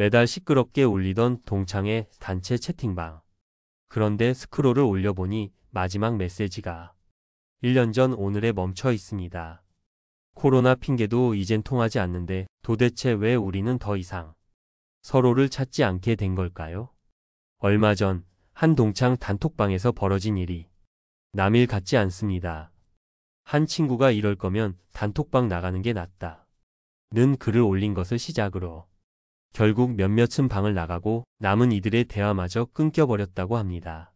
매달 시끄럽게 울리던 동창의 단체 채팅방. 그런데 스크롤을 올려보니 마지막 메시지가 1년 전 오늘에 멈춰 있습니다. 코로나 핑계도 이젠 통하지 않는데 도대체 왜 우리는 더 이상 서로를 찾지 않게 된 걸까요? 얼마 전 한 동창 단톡방에서 벌어진 일이 남일 같지 않습니다. 한 친구가 이럴 거면 단톡방 나가는 게 낫다 는 글을 올린 것을 시작으로 결국 몇몇은 방을 나가고 남은 이들의 대화마저 끊겨버렸다고 합니다.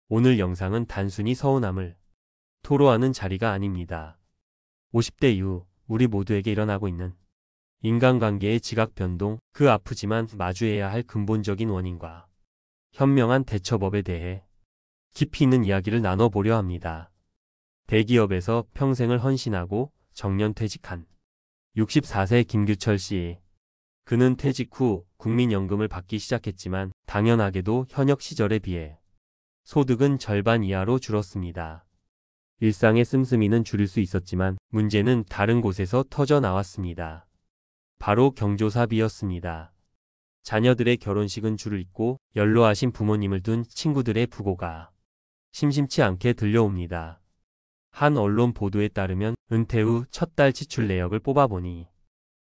오늘 영상은 단순히 서운함을 토로하는 자리가 아닙니다. 50대 이후 우리 모두에게 일어나고 있는 인간관계의 지각 변동, 그 아프지만 마주해야 할 근본적인 원인과 현명한 대처법에 대해 깊이 있는 이야기를 나눠보려 합니다. 대기업에서 평생을 헌신하고 정년퇴직한 64세 김규철 씨. 그는 퇴직 후 국민연금을 받기 시작했지만 당연하게도 현역 시절에 비해 소득은 절반 이하로 줄었습니다. 일상의 씀씀이는 줄일 수 있었지만 문제는 다른 곳에서 터져 나왔습니다. 바로 경조사비였습니다. 자녀들의 결혼식은 줄을 잇고 연로하신 부모님을 둔 친구들의 부고가 심심치 않게 들려옵니다. 한 언론 보도에 따르면 은퇴 후 첫 달 지출 내역을 뽑아보니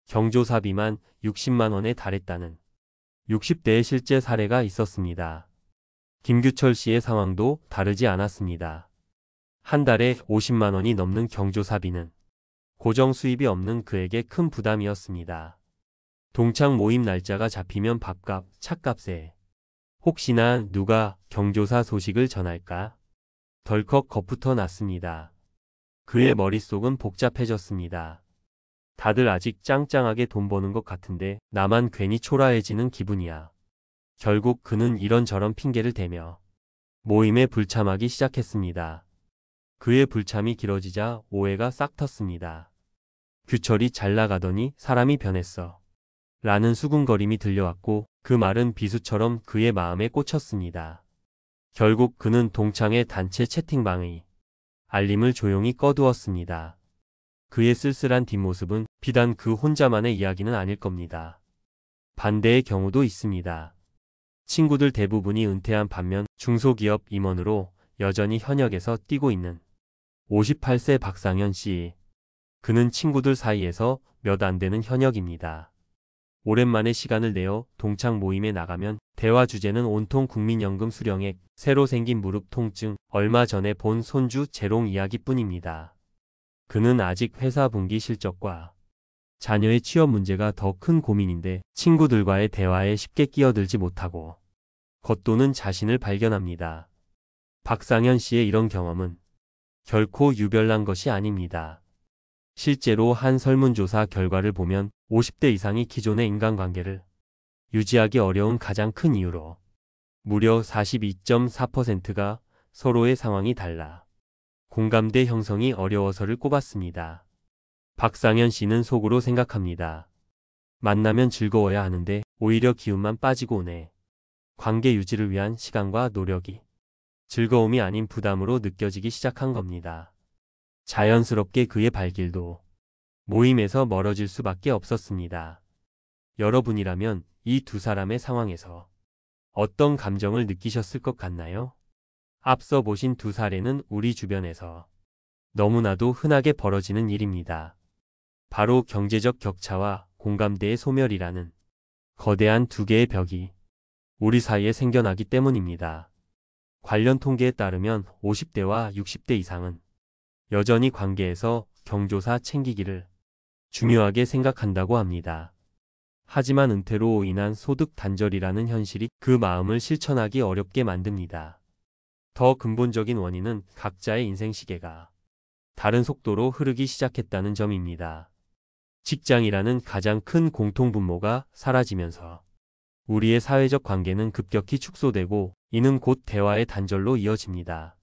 경조사비만 60만 원에 달했다는 60대의 실제 사례가 있었습니다. 김규철 씨의 상황도 다르지 않았습니다. 한 달에 50만 원이 넘는 경조사비는 고정 수입이 없는 그에게 큰 부담이었습니다. 동창 모임 날짜가 잡히면 밥값, 차값에 혹시나 누가 경조사 소식을 전할까? 덜컥 겁부터 났습니다. 그의 머릿속은 복잡해졌습니다. 다들 아직 짱짱하게 돈 버는 것 같은데 나만 괜히 초라해지는 기분이야. 결국 그는 이런저런 핑계를 대며 모임에 불참하기 시작했습니다. 그의 불참이 길어지자 오해가 싹 텄습니다. 규철이 잘 나가더니 사람이 변했어 라는 수군거림이 들려왔고 그 말은 비수처럼 그의 마음에 꽂혔습니다. 결국 그는 동창의 단체 채팅방의 알림을 조용히 꺼두었습니다. 그의 쓸쓸한 뒷모습은 비단 그 혼자만의 이야기는 아닐 겁니다. 반대의 경우도 있습니다. 친구들 대부분이 은퇴한 반면 중소기업 임원으로 여전히 현역에서 뛰고 있는 58세 박상현 씨. 그는 친구들 사이에서 몇 안 되는 현역입니다. 오랜만에 시간을 내어 동창 모임에 나가면 대화 주제는 온통 국민연금 수령액, 새로 생긴 무릎 통증, 얼마 전에 본 손주 재롱 이야기뿐입니다. 그는 아직 회사 분기 실적과 자녀의 취업 문제가 더 큰 고민인데 친구들과의 대화에 쉽게 끼어들지 못하고 겉도는 자신을 발견합니다. 박상현 씨의 이런 경험은 결코 유별난 것이 아닙니다. 실제로 한 설문조사 결과를 보면 50대 이상이 기존의 인간관계를 유지하기 어려운 가장 큰 이유로 무려 42.4%가 서로의 상황이 달라 공감대 형성이 어려워서를 꼽았습니다. 박상현 씨는 속으로 생각합니다. 만나면 즐거워야 하는데 오히려 기운만 빠지고 오네. 관계 유지를 위한 시간과 노력이 즐거움이 아닌 부담으로 느껴지기 시작한 겁니다. 자연스럽게 그의 발길도 모임에서 멀어질 수밖에 없었습니다. 여러분이라면 이 두 사람의 상황에서 어떤 감정을 느끼셨을 것 같나요? 앞서 보신 두 사례는 우리 주변에서 너무나도 흔하게 벌어지는 일입니다. 바로 경제적 격차와 공감대의 소멸이라는 거대한 두 개의 벽이 우리 사이에 생겨나기 때문입니다. 관련 통계에 따르면 50대와 60대 이상은 여전히 관계에서 경조사 챙기기를 중요하게 생각한다고 합니다. 하지만 은퇴로 인한 소득 단절이라는 현실이 그 마음을 실천하기 어렵게 만듭니다. 더 근본적인 원인은 각자의 인생 시계가 다른 속도로 흐르기 시작했다는 점입니다. 직장이라는 가장 큰 공통분모가 사라지면서 우리의 사회적 관계는 급격히 축소되고 이는 곧 대화의 단절로 이어집니다.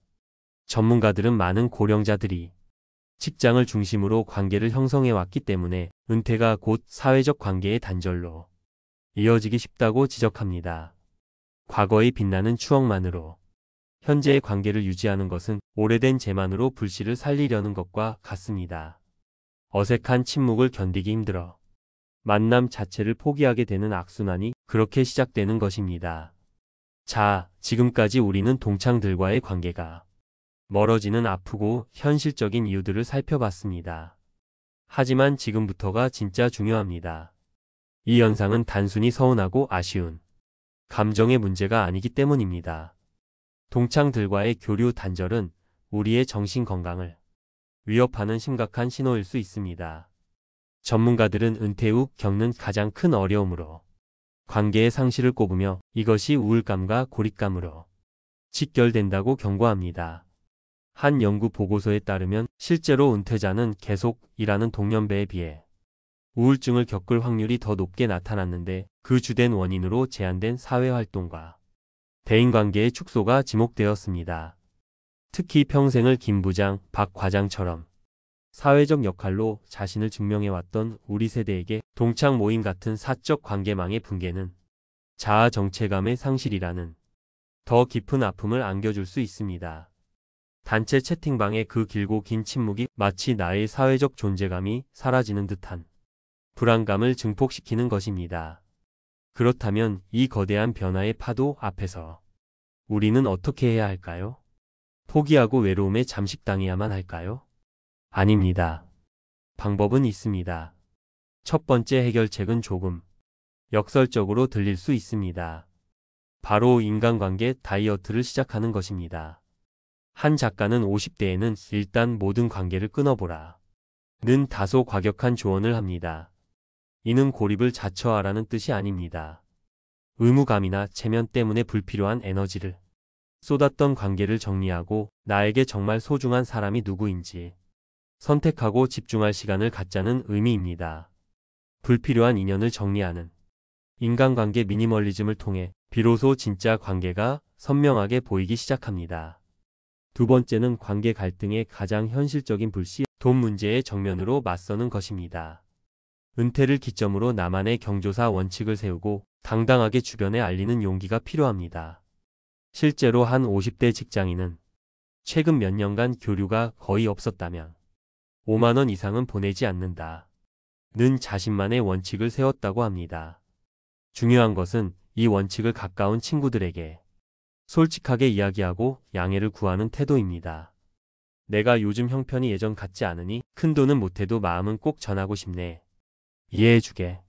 전문가들은 많은 고령자들이 직장을 중심으로 관계를 형성해 왔기 때문에 은퇴가 곧 사회적 관계의 단절로 이어지기 쉽다고 지적합니다. 과거의 빛나는 추억만으로 현재의 관계를 유지하는 것은 오래된 재만으로 불씨를 살리려는 것과 같습니다. 어색한 침묵을 견디기 힘들어 만남 자체를 포기하게 되는 악순환이 그렇게 시작되는 것입니다. 자, 지금까지 우리는 동창들과의 관계가 멀어지는 아프고 현실적인 이유들을 살펴봤습니다. 하지만 지금부터가 진짜 중요합니다. 이 현상은 단순히 서운하고 아쉬운 감정의 문제가 아니기 때문입니다. 동창들과의 교류 단절은 우리의 정신 건강을 위협하는 심각한 신호일 수 있습니다. 전문가들은 은퇴 후 겪는 가장 큰 어려움으로 관계의 상실을 꼽으며 이것이 우울감과 고립감으로 직결된다고 경고합니다. 한 연구 보고서에 따르면 실제로 은퇴자는 계속 일하는 동년배에 비해 우울증을 겪을 확률이 더 높게 나타났는데 그 주된 원인으로 제한된 사회활동과 대인관계의 축소가 지목되었습니다. 특히 평생을 김 부장, 박 과장처럼 사회적 역할로 자신을 증명해왔던 우리 세대에게 동창 모임 같은 사적 관계망의 붕괴는 자아 정체감의 상실이라는 더 깊은 아픔을 안겨줄 수 있습니다. 단체 채팅방의 그 길고 긴 침묵이 마치 나의 사회적 존재감이 사라지는 듯한 불안감을 증폭시키는 것입니다. 그렇다면 이 거대한 변화의 파도 앞에서 우리는 어떻게 해야 할까요? 포기하고 외로움에 잠식당해야만 할까요? 아닙니다. 방법은 있습니다. 첫 번째 해결책은 조금 역설적으로 들릴 수 있습니다. 바로 인간관계 다이어트를 시작하는 것입니다. 한 작가는 50대에는 일단 모든 관계를 끊어보라 는 다소 과격한 조언을 합니다. 이는 고립을 자처하라는 뜻이 아닙니다. 의무감이나 체면 때문에 불필요한 에너지를 쏟았던 관계를 정리하고 나에게 정말 소중한 사람이 누구인지 선택하고 집중할 시간을 갖자는 의미입니다. 불필요한 인연을 정리하는 인간관계 미니멀리즘을 통해 비로소 진짜 관계가 선명하게 보이기 시작합니다. 두 번째는 관계 갈등의 가장 현실적인 불씨, 돈 문제의 정면으로 맞서는 것입니다. 은퇴를 기점으로 나만의 경조사 원칙을 세우고 당당하게 주변에 알리는 용기가 필요합니다. 실제로 한 50대 직장인은 최근 몇 년간 교류가 거의 없었다면 5만 원 이상은 보내지 않는다 는 자신만의 원칙을 세웠다고 합니다. 중요한 것은 이 원칙을 가까운 친구들에게 솔직하게 이야기하고 양해를 구하는 태도입니다. 내가 요즘 형편이 예전 같지 않으니 큰돈은 못해도 마음은 꼭 전하고 싶네. 이해해주게.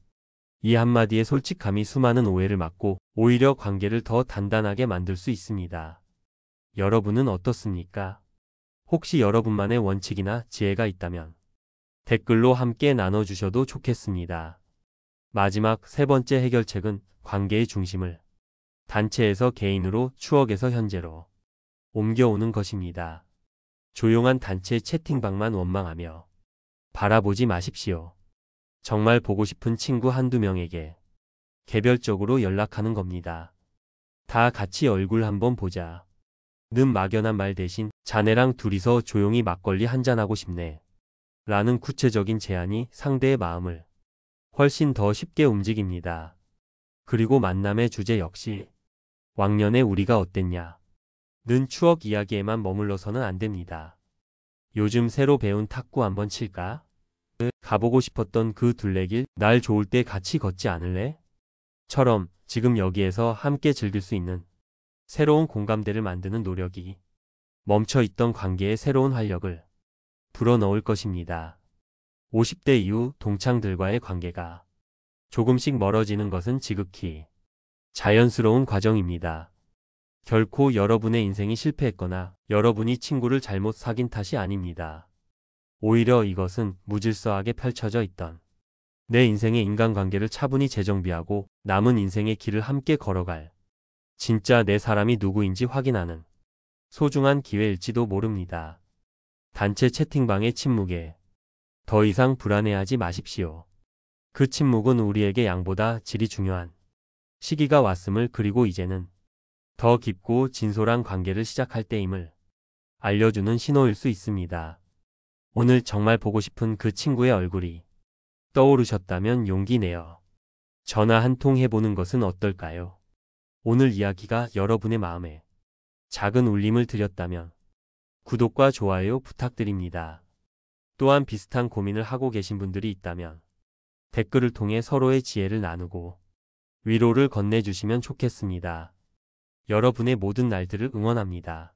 이 한마디의 솔직함이 수많은 오해를 막고 오히려 관계를 더 단단하게 만들 수 있습니다. 여러분은 어떻습니까? 혹시 여러분만의 원칙이나 지혜가 있다면 댓글로 함께 나눠주셔도 좋겠습니다. 마지막 세 번째 해결책은 관계의 중심을 단체에서 개인으로, 추억에서 현재로 옮겨오는 것입니다. 조용한 단체 채팅방만 원망하며 바라보지 마십시오. 정말 보고 싶은 친구 한두 명에게 개별적으로 연락하는 겁니다. 다 같이 얼굴 한번 보자 는 막연한 말 대신 자네랑 둘이서 조용히 막걸리 한잔하고 싶네 라는 구체적인 제안이 상대의 마음을 훨씬 더 쉽게 움직입니다. 그리고 만남의 주제 역시 왕년에 우리가 어땠냐 는 추억 이야기에만 머물러서는 안 됩니다. 요즘 새로 배운 탁구 한번 칠까? 가보고 싶었던 그 둘레길 날 좋을 때 같이 걷지 않을래? 처럼 지금 여기에서 함께 즐길 수 있는 새로운 공감대를 만드는 노력이 멈춰있던 관계의 새로운 활력을 불어넣을 것입니다. 50대 이후 동창들과의 관계가 조금씩 멀어지는 것은 지극히 자연스러운 과정입니다. 결코 여러분의 인생이 실패했거나 여러분이 친구를 잘못 사귄 탓이 아닙니다. 오히려 이것은 무질서하게 펼쳐져 있던 내 인생의 인간관계를 차분히 재정비하고 남은 인생의 길을 함께 걸어갈 진짜 내 사람이 누구인지 확인하는 소중한 기회일지도 모릅니다. 단체 채팅방의 침묵에 더 이상 불안해하지 마십시오. 그 침묵은 우리에게 양보다 질이 중요한 시기가 왔음을, 그리고 이제는 더 깊고 진솔한 관계를 시작할 때임을 알려주는 신호일 수 있습니다. 오늘 정말 보고 싶은 그 친구의 얼굴이 떠오르셨다면 용기 내어 전화 한 통 해보는 것은 어떨까요? 오늘 이야기가 여러분의 마음에 작은 울림을 드렸다면 구독과 좋아요 부탁드립니다. 또한 비슷한 고민을 하고 계신 분들이 있다면 댓글을 통해 서로의 지혜를 나누고 위로를 건네주시면 좋겠습니다. 여러분의 모든 날들을 응원합니다.